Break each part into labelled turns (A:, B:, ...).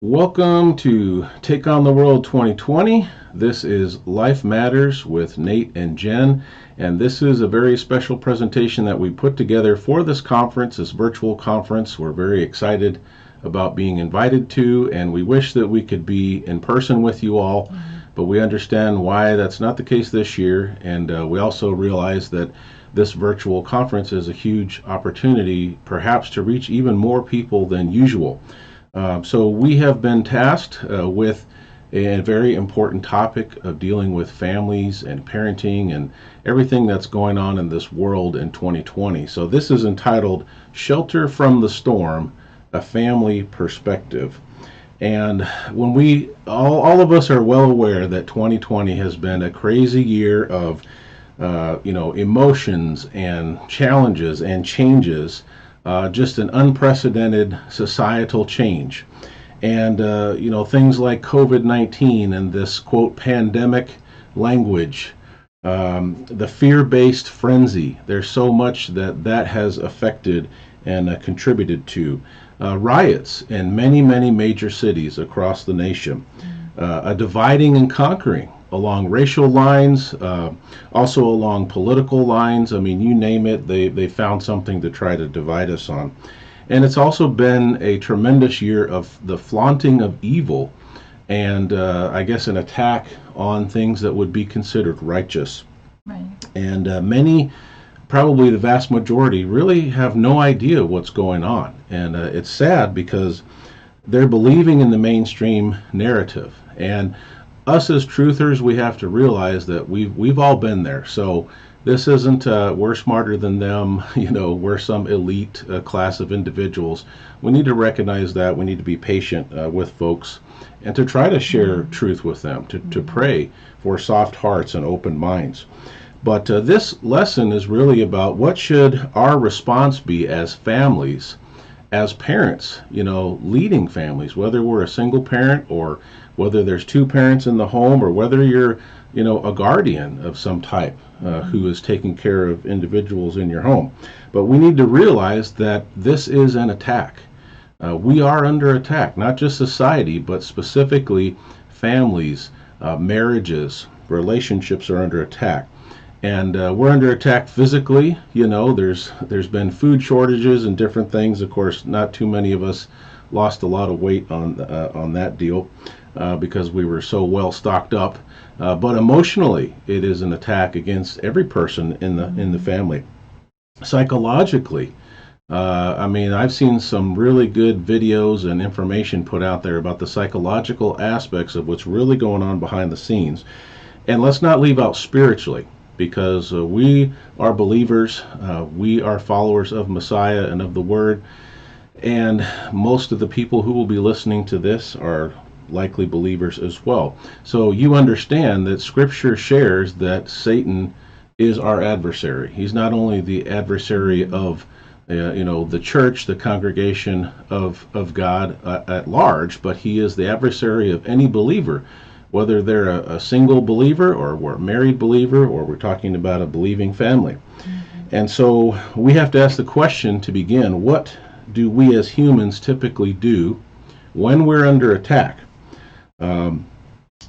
A: Welcome to Take on the World 2020. This is Life Matters with Nate and Jen, and this is a very special presentation that we put together for this conference, this virtual conference. We're very excited about being invited to, and we wish that we could be in person with you all, but we understand why that's not the case this year, and we also realize that this virtual conference is a huge opportunity, perhaps to reach even more people than usual. So we have been tasked with a very important topic of dealing with families and parenting and everything that's going on in this world in 2020. So this is entitled Shelter from the Storm, a Family Perspective. And when all of us are well aware that 2020 has been a crazy year of, emotions and challenges and changes, just an unprecedented societal change. And, things like COVID-19 and this, quote, pandemic language, the fear-based frenzy, there's so much that has affected and contributed to. Riots in many, many major cities across the nation, a dividing and conquering along racial lines, also along political lines. I mean, you name it, they found something to try to divide us on. And it's also been a tremendous year of the flaunting of evil and I guess an attack on things that would be considered righteous.
B: Right.
A: And many, probably the vast majority, really have no idea what's going on. And it's sad because they're believing in the mainstream narrative. And us as truthers, we have to realize that we've all been there. So this isn't we're smarter than them, we're some elite class of individuals. We need to recognize that. We need to be patient with folks and to try to share truth with them, to pray for soft hearts and open minds. But this lesson is really about what should our response be as families, as parents, leading families, whether we're a single parent or whether there's two parents in the home or whether you're, a guardian of some type who is taking care of individuals in your home. But we need to realize that this is an attack. We are under attack, not just society, but specifically families, marriages, relationships are under attack. And we're under attack physically. There's been food shortages and different things. Of course, not too many of us lost a lot of weight on that deal because we were so well stocked up. But emotionally, it is an attack against every person in the family. Psychologically, I've seen some really good videos and information put out there about the psychological aspects of what's really going on behind the scenes. And let's not leave out spiritually, because we are believers, we are followers of Messiah and of the Word, and most of the people who will be listening to this are likely believers as well. So you understand that Scripture shares that Satan is our adversary. He's not only the adversary of the church, the congregation of God at large, but he is the adversary of any believer, whether they're a single believer or we're a married believer or we're talking about a believing family. And so we have to ask the question to begin, what do we as humans typically do when we're under attack?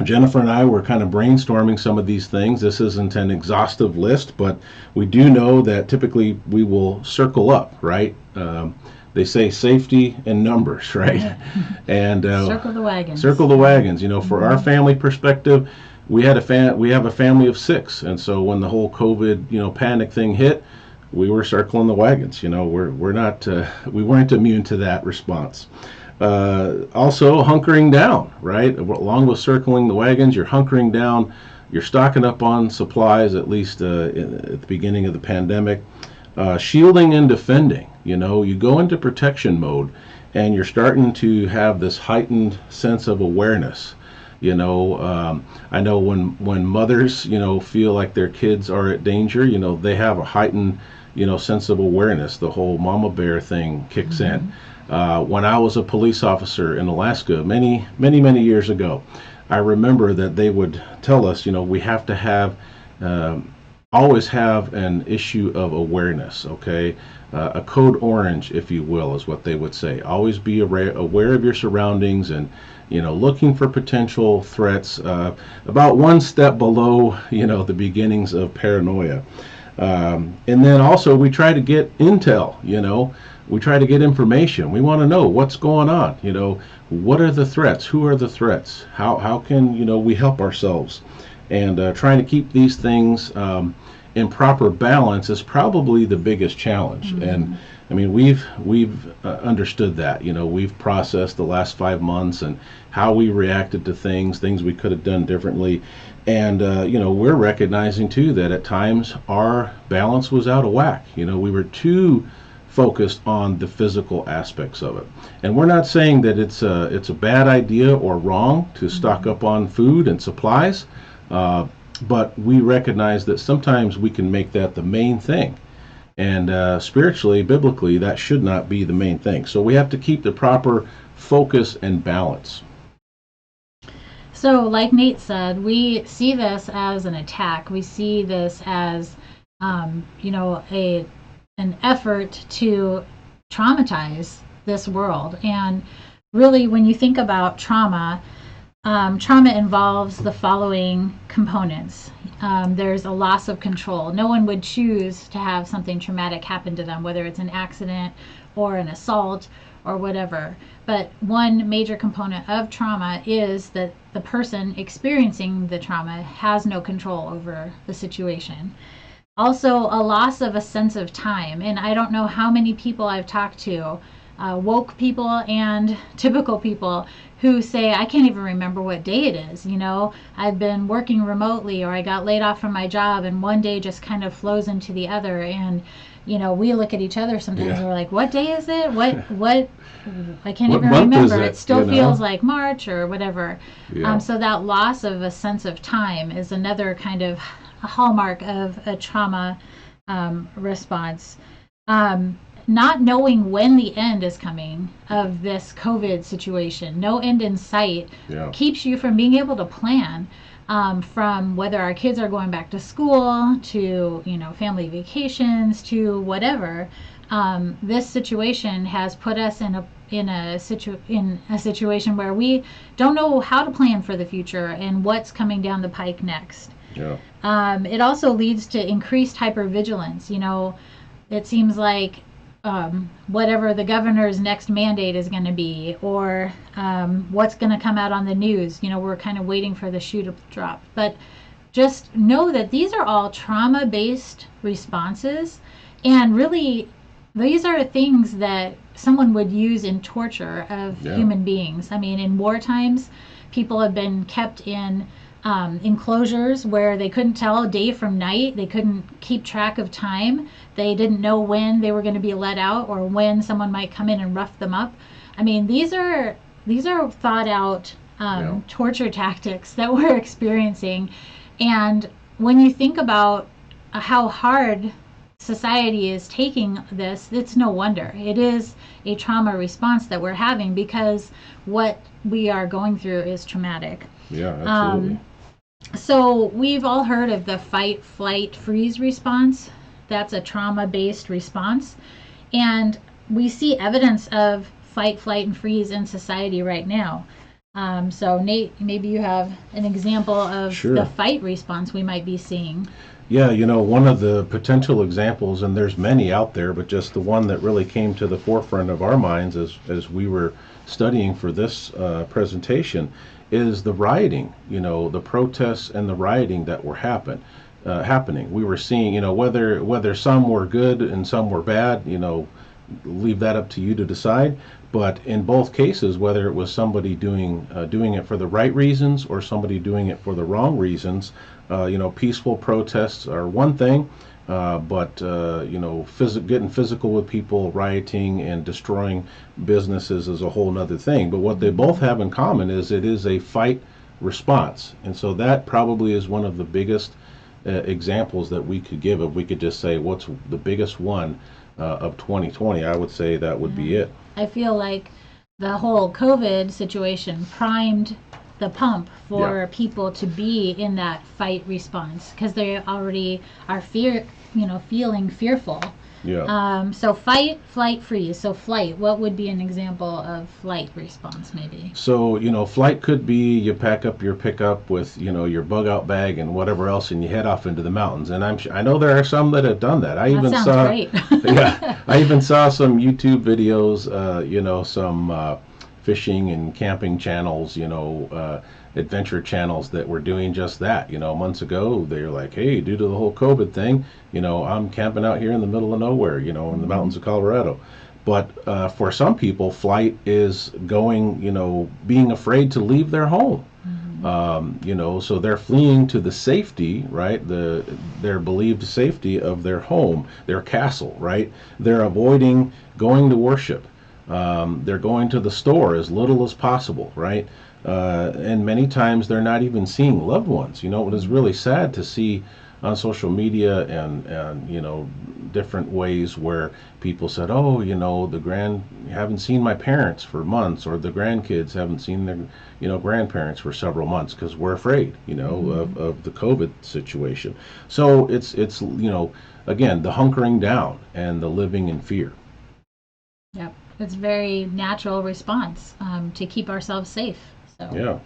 A: Jennifer and I were kind of brainstorming some of these things. This isn't an exhaustive list, but we do know that typically we will circle up, right? They say safety in numbers, right? And
B: Circle the wagons.
A: Circle the wagons. For our family perspective, we have a family of 6, and so when the whole COVID panic thing hit, we were circling the wagons. We're not we weren't immune to that response. Also hunkering down, right? Along with circling the wagons, you're hunkering down. You're stocking up on supplies, at least at the beginning of the pandemic. Shielding and defending. You go into protection mode, and you're starting to have this heightened sense of awareness. I know when mothers, feel like their kids are at danger, they have a heightened, sense of awareness. The whole mama bear thing kicks in. When I was a police officer in Alaska many, many, many years ago, I remember that they would tell us, we have to have always have an issue of awareness, okay? A code orange, if you will, is what they would say. Always be aware of your surroundings and, looking for potential threats, about one step below, the beginnings of paranoia. And then also we try to get intel, we try to get information. We want to know what's going on, what are the threats, who are the threats, how can, we help ourselves. And trying to keep these things in proper balance is probably the biggest challenge. Mm-hmm. And I mean, we've understood that. We've processed the last 5 months and how we reacted to things we could have done differently. And we're recognizing too that at times our balance was out of whack. We were too focused on the physical aspects of it. And we're not saying that it's a bad idea or wrong to stock up on food and supplies. But we recognize that sometimes we can make that the main thing. And spiritually, biblically, that should not be the main thing. So we have to keep the proper focus and balance.
B: So, like Nate said, we see this as an attack. We see this as, an effort to traumatize this world. And really, when you think about trauma, trauma involves the following components. There's a loss of control. No one would choose to have something traumatic happen to them, whether it's an accident or an assault or whatever. But one major component of trauma is that the person experiencing the trauma has no control over the situation. Also, a loss of a sense of time. And I don't know how many people I've talked to, woke people and typical people, who say, I can't even remember what day it is. I've been working remotely, or I got laid off from my job, and one day just kind of flows into the other. And, we look at each other sometimes and we're like, what day is it? What? I can't even remember. It still feels like March or whatever. Yeah. So that loss of a sense of time is another kind of a hallmark of a trauma response. Not knowing when the end is coming of this COVID situation, no end in sight, keeps you from being able to plan, from whether our kids are going back to school to, family vacations to whatever. This situation has put us in a situation where we don't know how to plan for the future and what's coming down the pike next. Yeah. It also leads to increased hypervigilance. It seems like whatever the governor's next mandate is going to be, or what's going to come out on the news. We're kind of waiting for the shoe to drop. But just know that these are all trauma-based responses, and really these are things that someone would use in torture of human beings. I mean, in war times, people have been kept in enclosures where they couldn't tell day from night. They couldn't keep track of time. They didn't know when they were going to be let out or when someone might come in and rough them up. I mean, these are thought out torture tactics that we're experiencing. And when you think about how hard society is taking this, it's no wonder. It is a trauma response that we're having because what we are going through is traumatic.
A: Yeah, absolutely.
B: So we've all heard of the fight, flight, freeze response. That's a trauma-based response. And we see evidence of fight, flight, and freeze in society right now. So Nate, maybe you have an example of the fight response we might be seeing.
A: Yeah, one of the potential examples, and there's many out there, but just the one that really came to the forefront of our minds as we were studying for this presentation, is the rioting, the protests and the rioting that were happening. We were seeing, whether some were good and some were bad, leave that up to you to decide. But in both cases, whether it was somebody doing it for the right reasons or somebody doing it for the wrong reasons, peaceful protests are one thing, but getting physical with people, rioting and destroying businesses is a whole nother thing. But what they both have in common is it is a fight response. And so that probably is one of the biggest examples that we could give. If we could just say what's the biggest one of 2020, I would say that would be it.
B: I feel like the whole COVID situation primed the pump for people to be in that fight response because they already are feeling fearful.
A: Yeah.
B: So fight, flight, freeze. So flight, what would be an example of flight response maybe?
A: So, flight could be you pack up your pickup with, your bug out bag and whatever else, and you head off into the mountains. And I know there are some that have done that.
B: That sounds great.
A: Yeah, I even saw some YouTube videos, some fishing and camping channels, adventure channels that were doing just that. Months ago, they were like, hey, due to the whole COVID thing, I'm camping out here in the middle of nowhere, in the mountains of Colorado. But for some people, flight is going, being afraid to leave their home. So they're fleeing to the safety, right? Their believed safety of their home, their castle, right? They're avoiding going to worship. They're going to the store as little as possible, right? And many times they're not even seeing loved ones. It is really sad to see on social media and different ways where people said, oh, haven't seen my parents for months, or the grandkids haven't seen their grandparents for several months because we're afraid of the COVID situation. So it's again, the hunkering down and the living in fear.
B: Yep, it's very natural response to keep ourselves safe. So
A: Yeah.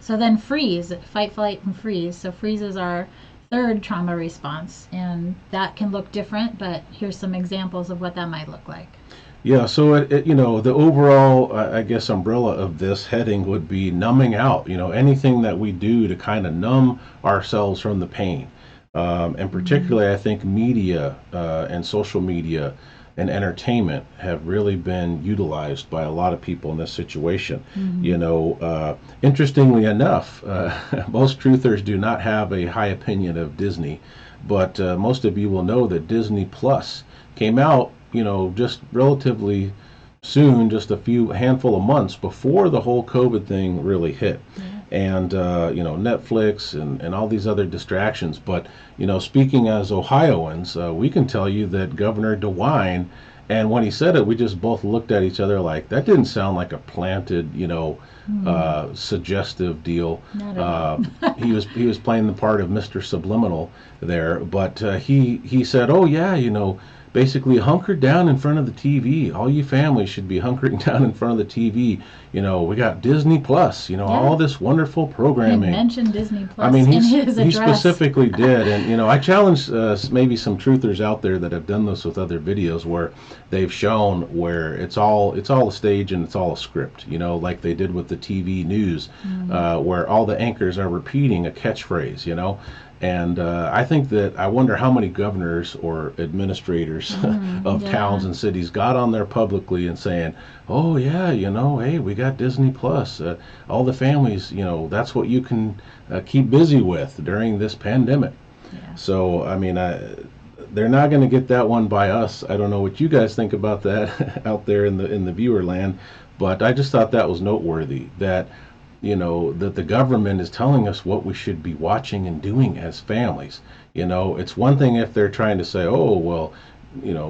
B: So then freeze, fight, flight, and freeze. So freeze is our third trauma response, and that can look different, but here's some examples of what that might look like.
A: Yeah, so the overall, I guess, umbrella of this heading would be numbing out. Anything that we do to kind of numb ourselves from the pain, and particularly, I think media and social media and entertainment have really been utilized by a lot of people in this situation. Interestingly enough, most truthers do not have a high opinion of Disney, but most of you will know that Disney Plus came out, just relatively soon, just a handful of months before the whole COVID thing really hit. And Netflix and all these other distractions. But speaking as Ohioans, we can tell you that Governor DeWine, and when he said it, we just both looked at each other like that didn't sound like a planted, suggestive deal. He was playing the part of Mr. Subliminal there, but he said, oh yeah, basically hunkered down in front of the TV. All you families should be hunkering down in front of the TV. We got Disney Plus, all this wonderful programming.
B: He mentioned Disney Plus
A: I mean,
B: in his address.
A: He specifically did. And, I challenge maybe some truthers out there that have done this with other videos where they've shown where it's all a stage and it's all a script, like they did with the TV news, where all the anchors are repeating a catchphrase, And I think that I wonder how many governors or administrators of towns and cities got on there publicly and saying, oh yeah, hey, we got Disney Plus. All the families, that's what you can keep busy with during this pandemic.
B: Yeah.
A: So, I mean, they're not going to get that one by us. I don't know what you guys think about that out there in the viewer land, but I just thought that was noteworthy that that the government is telling us what we should be watching and doing as families. It's one thing if they're trying to say, oh, well,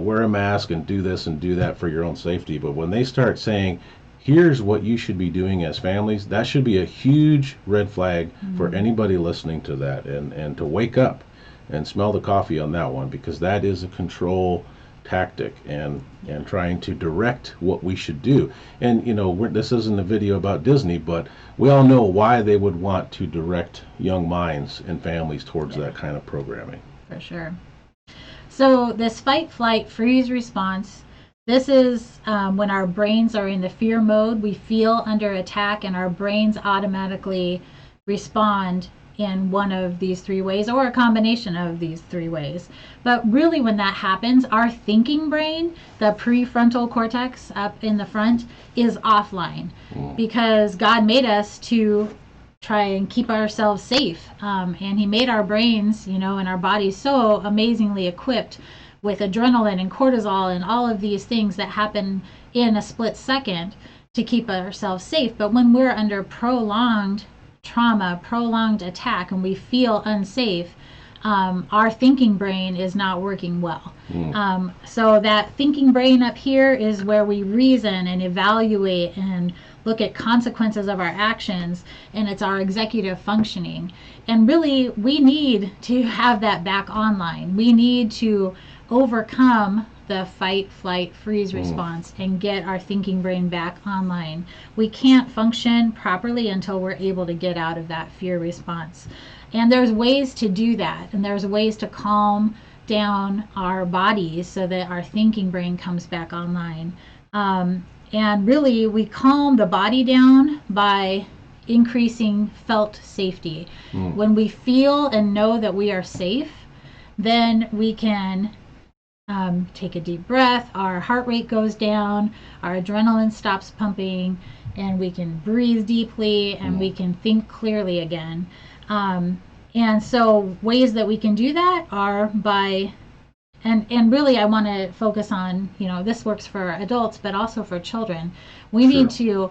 A: wear a mask and do this and do that for your own safety. But when they start saying, here's what you should be doing as families, that should be a huge red flag for anybody listening to that and to wake up and smell the coffee on that one, because that is a control tactic and trying to direct what we should do. And this isn't a video about Disney, but we all know why they would want to direct young minds and families towards that kind of programming.
B: For sure. So this fight, flight, freeze response, this is when our brains are in the fear mode. We feel under attack and our brains automatically respond in one of these three ways, or a combination of these three ways. But really when that happens, our thinking brain, the prefrontal cortex up in the front, is offline because God made us to try and keep ourselves safe. And he made our brains, and our bodies so amazingly equipped with adrenaline and cortisol and all of these things that happen in a split second to keep ourselves safe. But when we're under prolonged trauma, prolonged attack, and we feel unsafe, our thinking brain is not working well.
A: Mm.
B: So that thinking brain up here is where we reason and evaluate and look at consequences of our actions, and it's our executive functioning. And really, we need to have that back online. We need to overcome the fight, flight, freeze response and get our thinking brain back online. We can't function properly until we're able to get out of that fear response. And there's ways to do that, and there's ways to calm down our bodies so that our thinking brain comes back online. And really, we calm the body down by increasing felt safety. When we feel and know that we are safe, then we can take a deep breath, our heart rate goes down, our adrenaline stops pumping, and we can breathe deeply and we can think clearly again. And so ways that we can do that are by, and really I want to focus on, this works for adults, but also for children. We need to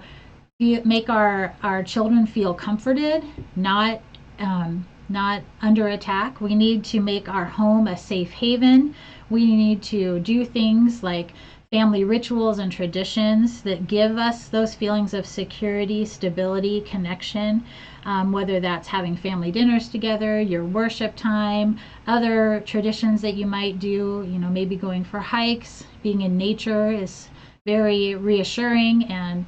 B: make our children feel comforted, not under attack. We need to make our home a safe haven. We need to do things like family rituals and traditions that give us those feelings of security, stability, connection, whether that's having family dinners together, your worship time, other traditions that you might do, maybe going for hikes, being in nature is very reassuring. And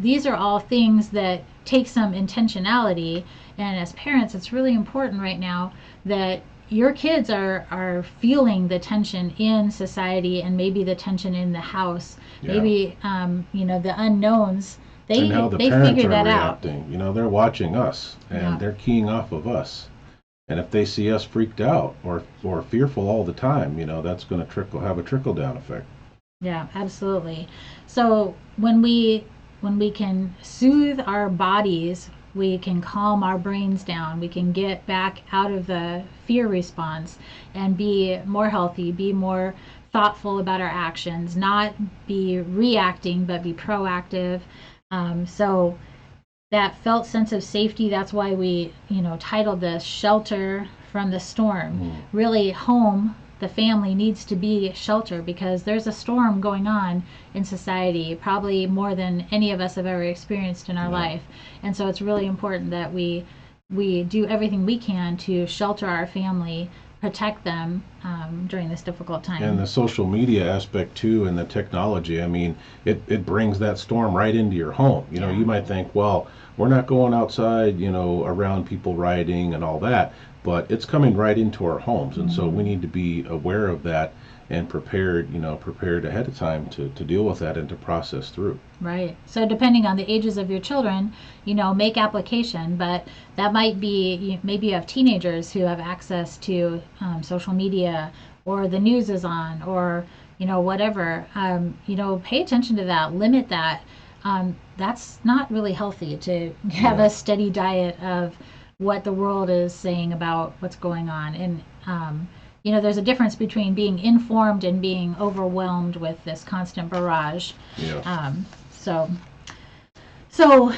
B: these are all things that take some intentionality. And as parents, it's really important right now that your kids are feeling the tension in society and maybe the tension in the house. Yeah. Maybe, the unknowns.
A: And how the
B: they
A: parents
B: figure
A: are
B: that
A: reacting.
B: out.
A: They're watching us and they're keying off of us. And if they see us freaked out or fearful all the time, that's going to have a trickle down effect. Yeah, absolutely. So when we can soothe our bodies, we can calm our brains down, we can get back out of the fear response and be more healthy, be more thoughtful about our actions, not be reacting, but be proactive. So that felt sense of safety, that's why we, titled this Shelter from the Storm. Really, home, the family needs to be shelter because there's a storm going on in society, probably more than any of us have ever experienced in our life. And so it's really important that we do everything we can to shelter our family, protect them during this difficult time. And the social media aspect too, and the technology, it brings that storm right into your home. You might think, well, we're not going outside, around people rioting and all that, but it's coming right into our homes. And so we need to be aware of that and prepared ahead of time to deal with that and to process through. Right. So depending on the ages of your children, make application, but that might be, maybe you have teenagers who have access to social media, or the news is on, or, whatever, pay attention to that, limit that. That's not really healthy to have a steady diet of what the world is saying about what's going on. And there's a difference between being informed and being overwhelmed with this constant barrage. Yeah. So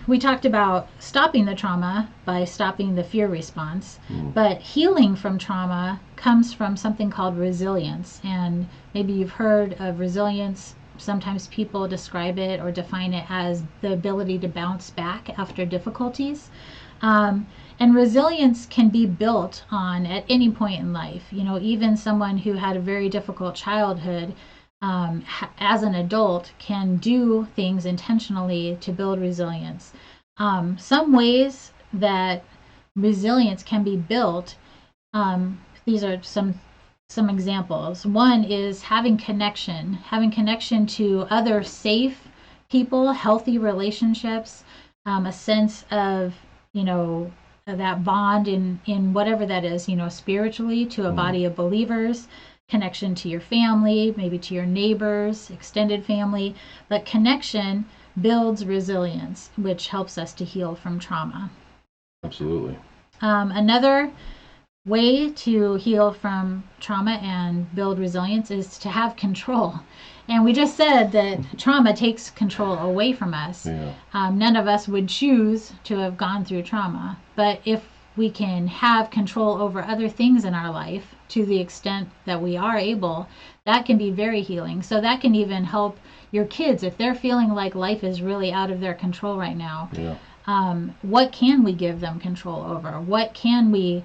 A: we talked about stopping the trauma by stopping the fear response, but healing from trauma comes from something called resilience. And maybe you've heard of resilience. Sometimes people describe it or define it as the ability to bounce back after difficulties. And resilience can be built on at any point in life. Even someone who had a very difficult childhood, as an adult, can do things intentionally to build resilience. Some ways that resilience can be built, these are some examples. One is having connection to other safe people, healthy relationships, a sense of, that bond in whatever that is, spiritually, to a body of believers, connection to your family, maybe to your neighbors, extended family. But connection builds resilience, which helps us to heal from trauma. Absolutely. Another way to heal from trauma and build resilience is to have control. And we just said that trauma takes control away from us. Yeah. None of us would choose to have gone through trauma. But if
B: we can have control over other things in our life to the extent that we are able, that can be very healing. So that can even help your kids if they're feeling like life is really out of their control right now.
A: Yeah.
B: What can we give them control over? What can we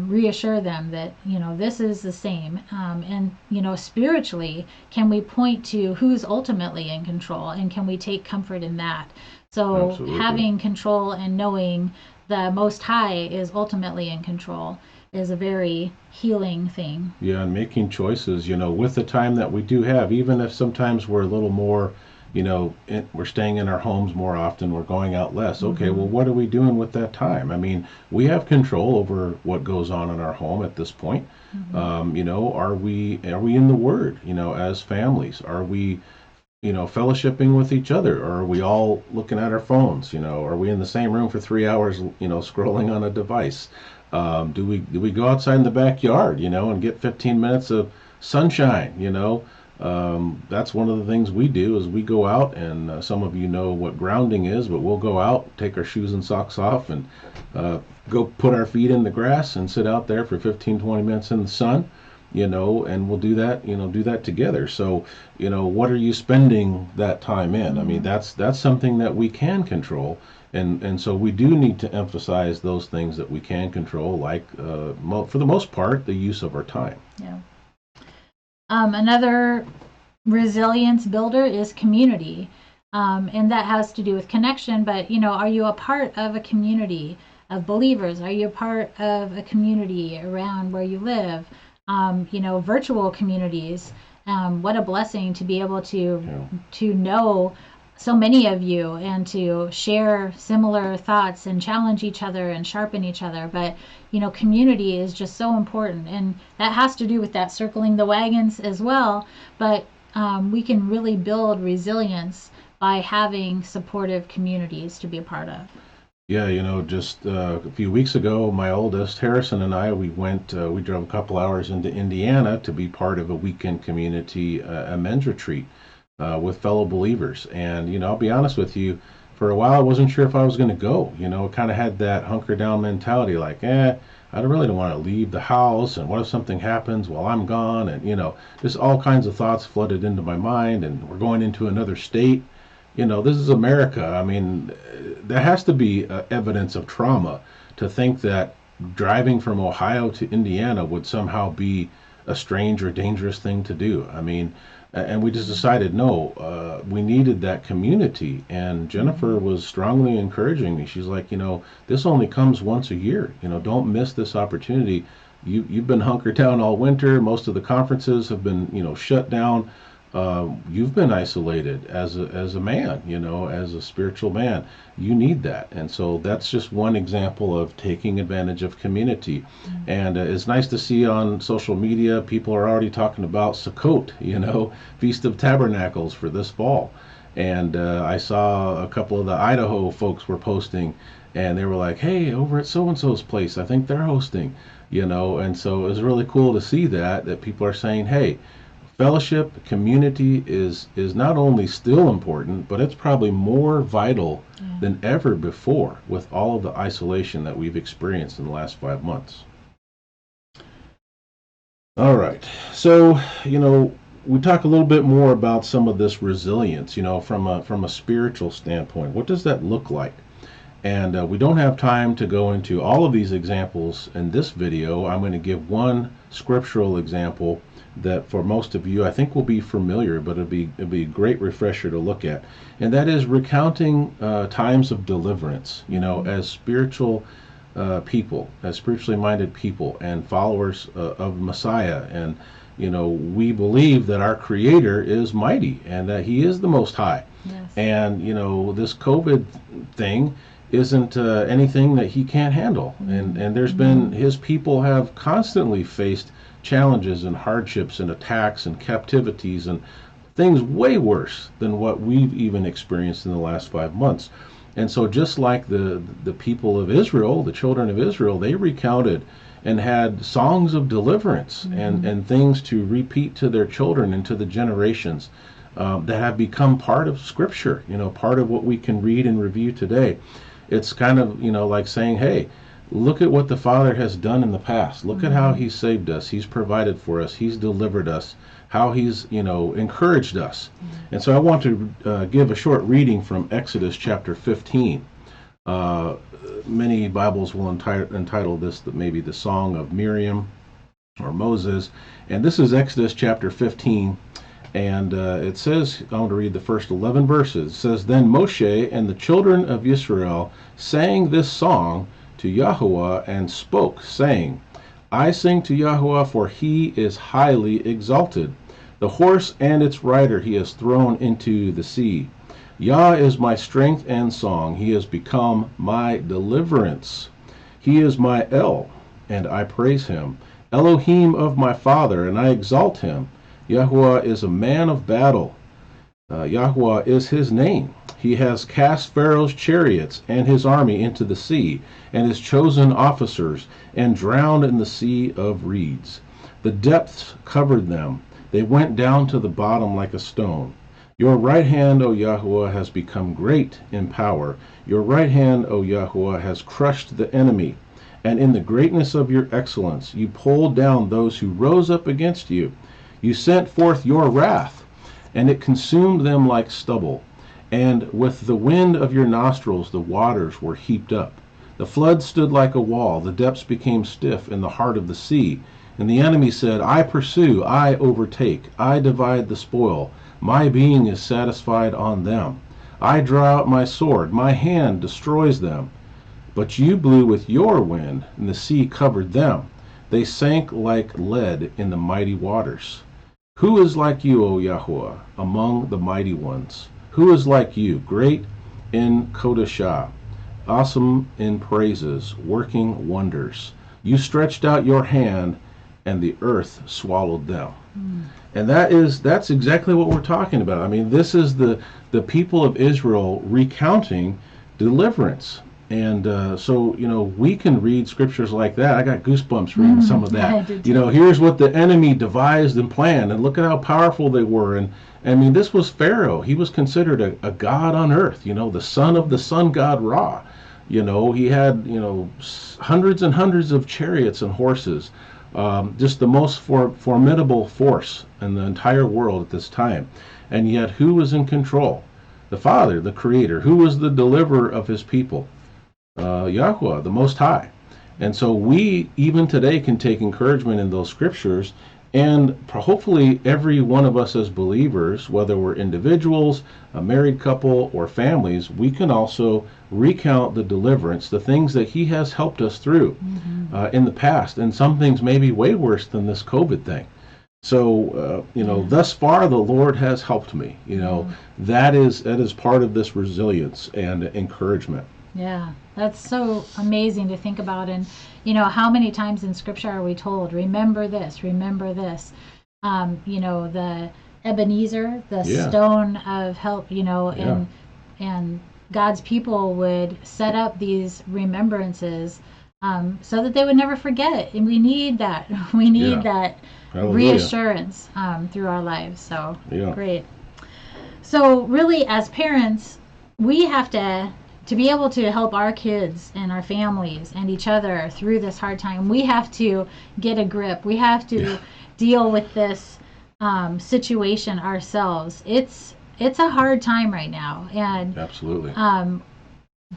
B: reassure them that, this is the same? And, spiritually, can we point to who's ultimately in control, and can we take comfort in that? So
A: Absolutely.
B: having control and knowing the Most High is ultimately in control is a very healing thing.
A: Yeah, and making choices, with the time that we do have, even if sometimes we're a little more, we're staying in our homes more often, we're going out less. Okay, well, what are we doing with that time? I mean, we have control over what goes on in our home at this point. Are we in the Word? As families, are we fellowshipping with each other, or are we all looking at our phones? Are we in the same room for 3 hours, scrolling on a device? Do we go outside in the backyard, and get 15 minutes of sunshine? That's one of the things we do is we go out, and some of you know what grounding is, but we'll go out, take our shoes and socks off, and go put our feet in the grass and sit out there for 15, 20 minutes in the sun. And we'll do that together. So, what are you spending that time in? I mean, that's something that we can control. And so we do need to emphasize those things that we can control, like, for the most part, the use of our time.
B: Yeah. Another resilience builder is community. And that has to do with connection, but, are you a part of a community of believers? Are you a part of a community around where you live? Virtual communities. What a blessing to be able to know so many of you and to share similar thoughts and challenge each other and sharpen each other. But, community is just so important. And that has to do with that circling the wagons as well. But we can really build resilience by having supportive communities to be a part of.
A: Yeah, just a few weeks ago, my oldest, Harrison, and I, we drove a couple hours into Indiana to be part of a weekend community, a men's retreat with fellow believers. And, I'll be honest with you, for a while I wasn't sure if I was going to go. I kind of had that hunker down mentality, like, I really don't want to leave the house, and what if something happens while I'm gone? And, just all kinds of thoughts flooded into my mind, and we're going into another state. This is America. I mean, there has to be evidence of trauma to think that driving from Ohio to Indiana would somehow be a strange or dangerous thing to do. I mean, and we just decided, no, we needed that community. And Jennifer was strongly encouraging me. She's like, this only comes once a year. Don't miss this opportunity. You've been hunkered down all winter. Most of the conferences have been, shut down. You've been isolated as a man, as a spiritual man. You need that. And so that's just one example of taking advantage of community. And it's nice to see on social media, people are already talking about Sukkot, Feast of Tabernacles for this fall. And I saw a couple of the Idaho folks were posting, and they were like, hey, over at so-and-so's place, I think they're hosting, and so it was really cool to see that people are saying, hey, fellowship, community is not only still important, but it's probably more vital than ever before with all of the isolation that we've experienced in the last 5 months. All right. So, we talk a little bit more about some of this resilience, from a spiritual standpoint. What does that look like? And we don't have time to go into all of these examples in this video. I'm going to give one scriptural example that for most of you I think will be familiar, but it'll be a great refresher to look at, and that is recounting times of deliverance. As spiritual people, as spiritually minded people, and followers of Messiah, and we believe that our Creator is mighty and that He is the Most High.
B: Yes.
A: And this COVID thing isn't anything that He can't handle. And there's been, His people have constantly faced challenges and hardships and attacks and captivities and things way worse than what we've even experienced in the last 5 months. And so just like the people of Israel, the children of Israel, they recounted and had songs of deliverance and things to repeat to their children and to the generations that have become part of Scripture, part of what we can read and review today. It's kind of, like saying, hey, look at what the Father has done in the past. Look at how
B: Mhm.
A: He's saved us. He's provided for us. He's delivered us. How He's, encouraged us. And so I want to give a short reading from Exodus chapter 15. Uh, Many Bibles will entitle this maybe the Song of Miriam or Moses. And this is Exodus chapter 15. And it says, I want to read the first 11 verses. It says, Then Moshe and the children of Israel sang this song to Yahweh and spoke, saying, I sing to Yahweh, for he is highly exalted. The horse and its rider he has thrown into the sea. Yah is my strength and song. He has become my deliverance. He is my El, and I praise him. Elohim of my father, and I exalt him. Yahweh is a man of battle. Yahweh is his name. He has cast Pharaoh's chariots and his army into the sea, and his chosen officers, and drowned in the sea of reeds. The depths covered them. They went down to the bottom like a stone. Your right hand, O Yahweh, has become great in power. Your right hand, O Yahweh, has crushed the enemy. And in the greatness of your excellence, you pulled down those who rose up against you. You sent forth your wrath, and it consumed them like stubble. And with the wind of your nostrils the waters were heaped up. The flood stood like a wall, the depths became stiff in the heart of the sea. And the enemy said, I pursue, I overtake, I divide the spoil. My being is satisfied on them. I draw out my sword, my hand destroys them. But you blew with your wind, and the sea covered them. They sank like lead in the mighty waters. Who is like you, O Yahweh, among the mighty ones? Who is like you, great in Kodashah, awesome in praises, working wonders? You stretched out your hand, and the earth swallowed them. And that's exactly what we're talking about. I mean, this is the people of Israel recounting deliverance. And so, we can read scriptures like that. I got goosebumps reading some of
B: I
A: that.
B: did too.
A: Here's what the enemy devised and planned, and look at how powerful they were. And I mean, this was Pharaoh. He was considered a god on earth, the son of the sun god Ra. He had, hundreds and hundreds of chariots and horses. Just the most formidable force in the entire world at this time. And yet, who was in control? The Father, the Creator. Who was the deliverer of his people? Yahweh, the Most High. And so we, even today, can take encouragement in those scriptures. And hopefully, every one of us as believers, whether we're individuals, a married couple, or families, we can also recount the deliverance, the things that He has helped us through in the past. And some things may be way worse than this COVID thing. So, thus far, the Lord has helped me. That is part of this resilience and encouragement.
B: Yeah, that's so amazing to think about. And, how many times in scripture are we told, remember this, remember this? The Ebenezer, the
A: Yeah.
B: stone of help,
A: Yeah.
B: and God's people would set up these remembrances so that they would never forget. And we need that. We need
A: Yeah.
B: that
A: Hallelujah.
B: reassurance through our lives. So,
A: Yeah.
B: great. So, really, as parents, we have to be able to help our kids and our families and each other through this hard time. We have to get a grip. We have to deal with this situation ourselves. It's a hard time right now, and
A: Absolutely.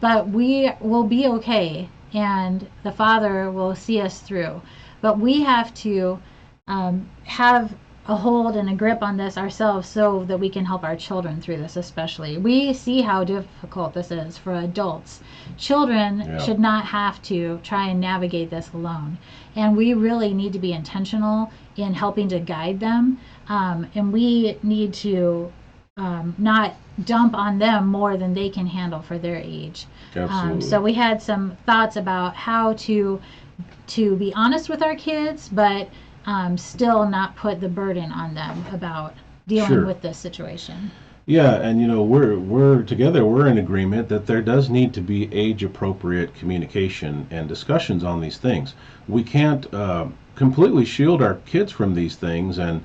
B: but we will be okay, and the Father will see us through. But we have to have a hold and a grip on this ourselves so that we can help our children through this. Especially, we see how difficult this is for adults. Children should not have to try and navigate this alone, and we really need to be intentional in helping to guide them, and we need to not dump on them more than they can handle for their age.
A: Absolutely.
B: So we had some thoughts about how to be honest with our kids, but still not put the burden on them about dealing with this situation.
A: Yeah, and we're together. We're in agreement that there does need to be age-appropriate communication and discussions on these things. We can't completely shield our kids from these things and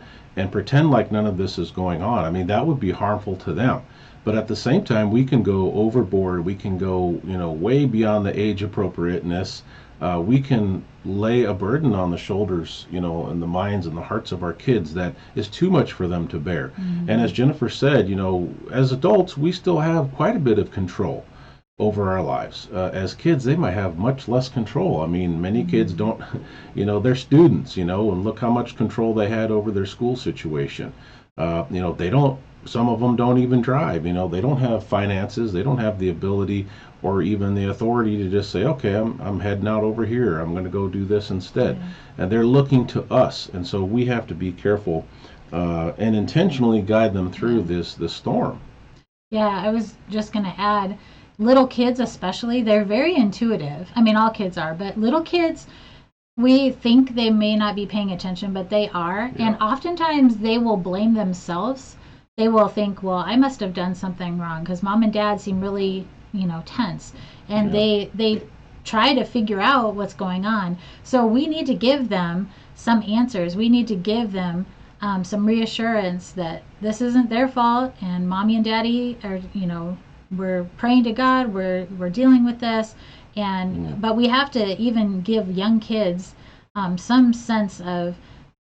A: pretend like none of this is going on. I mean, that would be harmful to them. But at the same time, we can go overboard. We can go, way beyond the age appropriateness we can lay a burden on the shoulders, and the minds and the hearts of our kids that is too much for them to bear. And as Jennifer said, as adults, we still have quite a bit of control over our lives. As kids, they might have much less control. I mean, many kids don't, they're students, and look how much control they had over their school situation. They don't, some of them don't even drive, they don't have finances, they don't have the ability or even the authority to just say, okay, I'm heading out over here, I'm going to go do this instead. And they're looking to us, and so we have to be careful and intentionally guide them through this storm.
B: Yeah, I was just going to add, little kids especially, they're very intuitive. I mean, all kids are, but little kids, we think they may not be paying attention, but they are.
A: Yeah.
B: And oftentimes they will blame themselves. They will think, well, I must have done something wrong because mom and dad seem really, tense. And they try to figure out what's going on. So we need to give them some answers. We need to give them some reassurance that this isn't their fault, and mommy and daddy are, we're praying to God, we're dealing with this, and but we have to even give young kids some sense of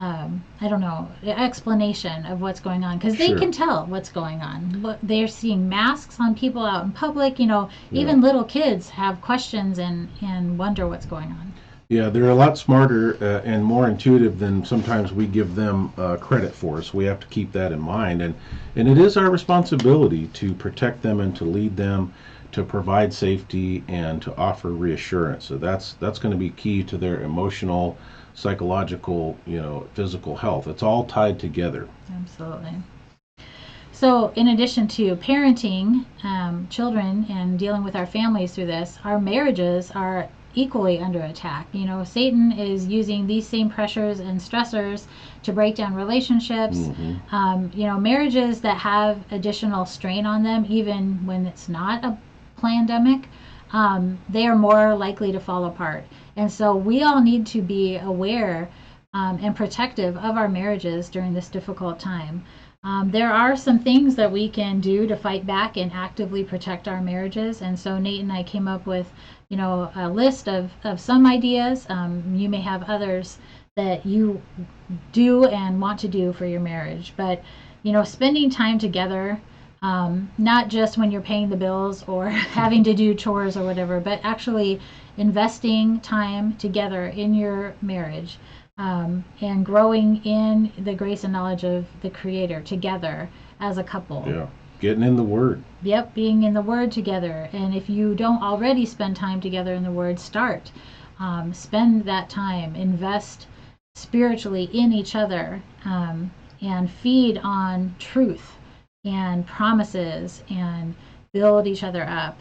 B: I don't know, explanation of what's going on, because they
A: Sure.
B: can tell what's going on. They're seeing masks on people out in public. Even little kids have questions and wonder what's going on.
A: Yeah, they're a lot smarter and more intuitive than sometimes we give them credit for. So we have to keep that in mind, and it is our responsibility to protect them and to lead them, to provide safety and to offer reassurance. So that's going to be key to their emotional, psychological, physical health. It's all tied together.
B: Absolutely. So, in addition to parenting children and dealing with our families through this, our marriages are equally under attack. Satan is using these same pressures and stressors to break down relationships. Marriages that have additional strain on them, even when it's not a pandemic, they are more likely to fall apart. And so we all need to be aware and protective of our marriages during this difficult time. There are some things that we can do to fight back and actively protect our marriages. And so Nate and I came up with, a list of some ideas. You may have others that you do and want to do for your marriage. But, spending time together, not just when you're paying the bills or having to do chores or whatever, but actually investing time together in your marriage. And growing in the grace and knowledge of the Creator together as a couple.
A: Yeah, getting in the Word.
B: Yep, being in the Word together. And if you don't already spend time together in the Word, start. Spend that time. Invest spiritually in each other, and feed on truth and promises and build each other up.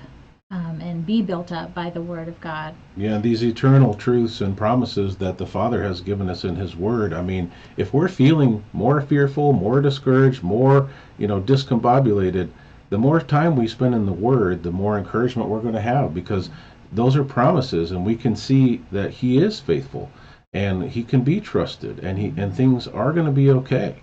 B: And be built up by the Word of God.
A: Yeah, these eternal truths and promises that the Father has given us in His Word. I mean, if we're feeling more fearful, more discouraged, more, discombobulated, the more time we spend in the Word, the more encouragement we're going to have, because those are promises, and we can see that He is faithful, and He can be trusted, and things are going to be okay.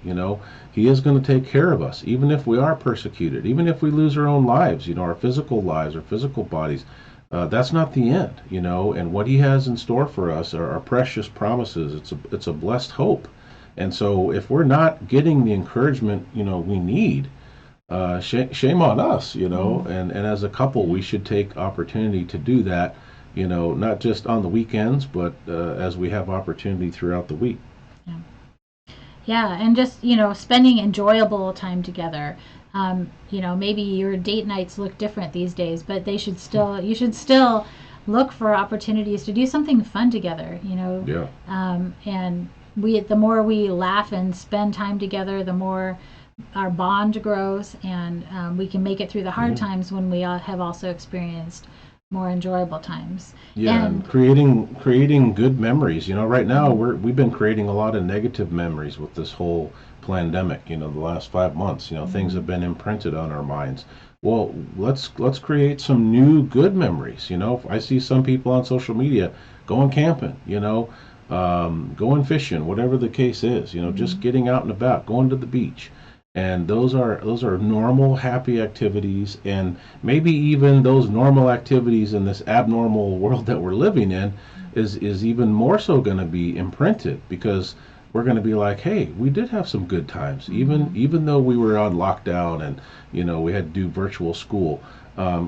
A: He is going to take care of us, even if we are persecuted, even if we lose our own lives, our physical lives, our physical bodies. That's not the end, and what He has in store for us are precious promises. It's a blessed hope. And so if we're not getting the encouragement, we need, shame on us, and as a couple, we should take opportunity to do that, not just on the weekends, but as we have opportunity throughout the week.
B: Yeah, and just, spending enjoyable time together. Maybe your date nights look different these days, but you should still look for opportunities to do something fun together,
A: Yeah.
B: And the more we laugh and spend time together, the more our bond grows, and we can make it through the hard times when we all have also experienced more enjoyable times.
A: Yeah, and creating good memories. Right now we've been creating a lot of negative memories with this whole pandemic. The last 5 months. Things have been imprinted on our minds. Well, let's create some new good memories. I see some people on social media going camping. Going fishing, whatever the case is. Just getting out and about, going to the beach. And those are normal, happy activities, and maybe even those normal activities in this abnormal world that we're living in is even more so going to be imprinted, because we're going to be like, hey, we did have some good times, even though we were on lockdown and we had to do virtual school.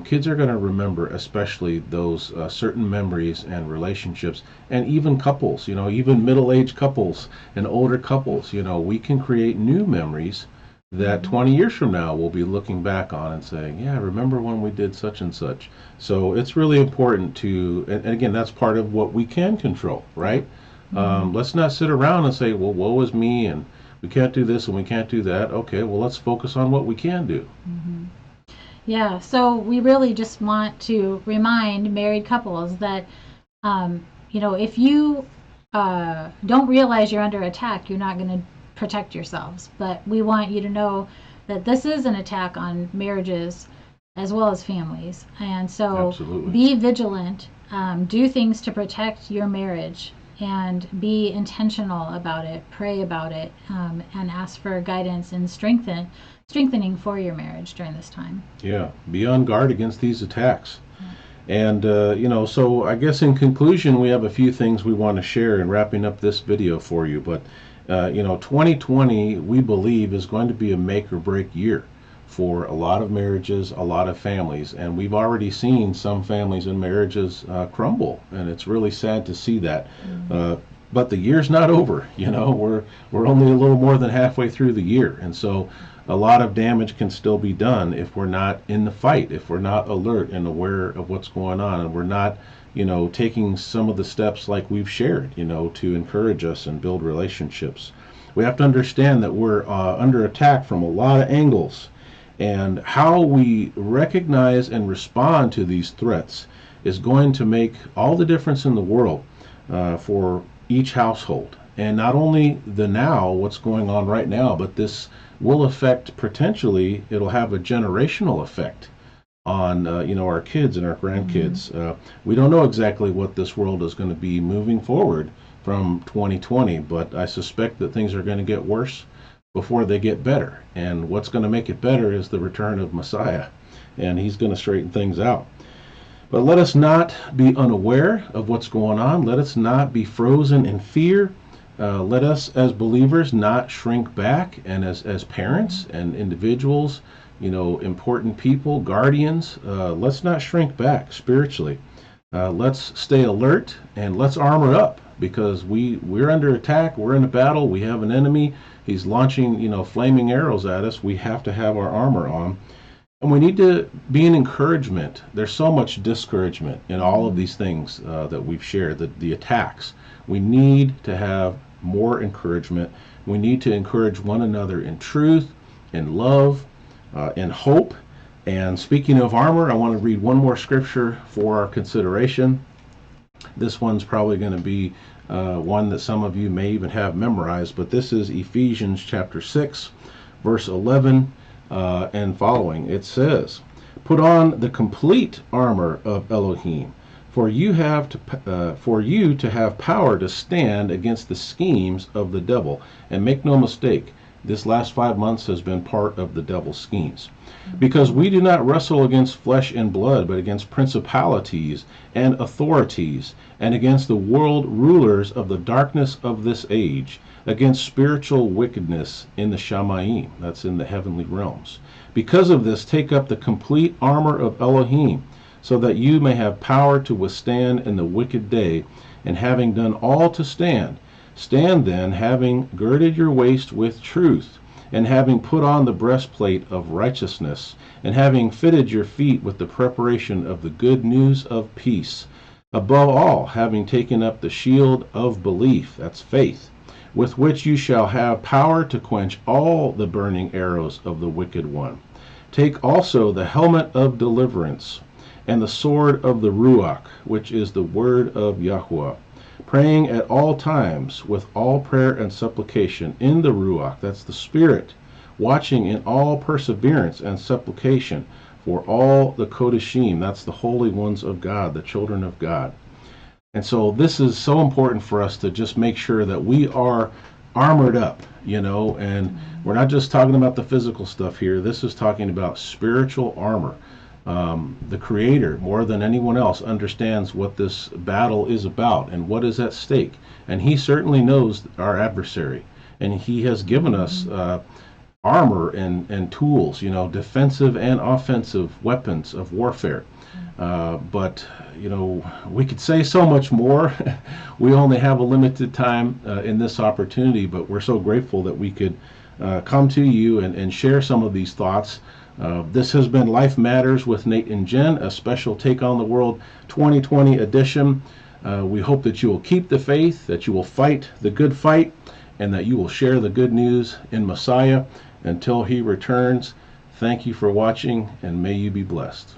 A: Kids are going to remember, especially those certain memories and relationships, and even couples, even middle-aged couples and older couples. We can create new memories that 20 years from now we'll be looking back on and saying, yeah, I remember when we did such and such. So it's really important to, and again, that's part of what we can control, right? Let's not sit around and say, well, woe is me, and we can't do this and we can't do that. Okay, well, let's focus on what we can do.
B: Yeah, so we really just want to remind married couples that, if you don't realize you're under attack, you're not going to protect yourselves. But we want you to know that this is an attack on marriages as well as families. And so
A: Absolutely.
B: be vigilant, do things to protect your marriage, and be intentional about it, pray about it, and ask for guidance and strengthening for your marriage during this time.
A: Yeah, be on guard against these attacks. And, so I guess in conclusion, we have a few things we want to share in wrapping up this video for you. But, 2020, we believe, is going to be a make or break year for a lot of marriages, a lot of families. And we've already seen some families and marriages crumble. And it's really sad to see that. But the year's not over. We're only a little more than halfway through the year. And so a lot of damage can still be done if we're not in the fight, if we're not alert and aware of what's going on, and we're not, taking some of the steps like we've shared, to encourage us and build relationships. We have to understand that we're under attack from a lot of angles, and how we recognize and respond to these threats is going to make all the difference in the world for each household. And not only the now, what's going on right now, but this will affect, potentially, it'll have a generational effect on our kids and our grandkids. We don't know exactly what this world is going to be moving forward from 2020, but I suspect that things are going to get worse before they get better. And what's going to make it better is the return of Messiah, and he's going to straighten things out. But let us not be unaware of what's going on. Let us not be frozen in fear. Let us, as believers, not shrink back, and as parents and individuals, important people, guardians, let's not shrink back spiritually. Let's stay alert, and let's armor up, because we're under attack. We're in a battle. We have an enemy. He's launching, flaming arrows at us. We have to have our armor on. And we need to be an encouragement. There's so much discouragement in all of these things that we've shared, the attacks. We need to have more encouragement. We need to encourage one another in truth, in love, in hope. And speaking of armor, I want to read one more scripture for our consideration. This one's probably going to be one that some of you may even have memorized, but this is Ephesians chapter 6, verse 11 and following. It says, "Put on the complete armor of Elohim, for you to have power to stand against the schemes of the devil." And make no mistake, this last 5 months has been part of the devil's schemes. "Because we do not wrestle against flesh and blood, but against principalities and authorities, and against the world rulers of the darkness of this age, against spiritual wickedness in the Shamayim," that's in the heavenly realms. "Because of this, take up the complete armor of Elohim, so that you may have power to withstand in the wicked day, and having done all to stand, stand then, having girded your waist with truth, and having put on the breastplate of righteousness, and having fitted your feet with the preparation of the good news of peace. Above all, having taken up the shield of belief," that's faith, "with which you shall have power to quench all the burning arrows of the wicked one. Take also the helmet of deliverance, and the sword of the Ruach, which is the word of Yahweh, praying at all times with all prayer and supplication in the Ruach," that's the Spirit, "watching in all perseverance and supplication for all the Kodashim," that's the holy ones of God, the children of God. And so this is so important for us to just make sure that we are armored up, and we're not just talking about the physical stuff here. This is talking about spiritual armor. The Creator, more than anyone else, understands what this battle is about and what is at stake. And He certainly knows our adversary. And He has given us armor and tools, defensive and offensive weapons of warfare. But we could say so much more. We only have a limited time in this opportunity, but we're so grateful that we could come to you and share some of these thoughts. This has been Life Matters with Nate and Jen, a special Take on the World 2020 edition. We hope that you will keep the faith, that you will fight the good fight, and that you will share the good news in Messiah until He returns. Thank you for watching, and may you be blessed.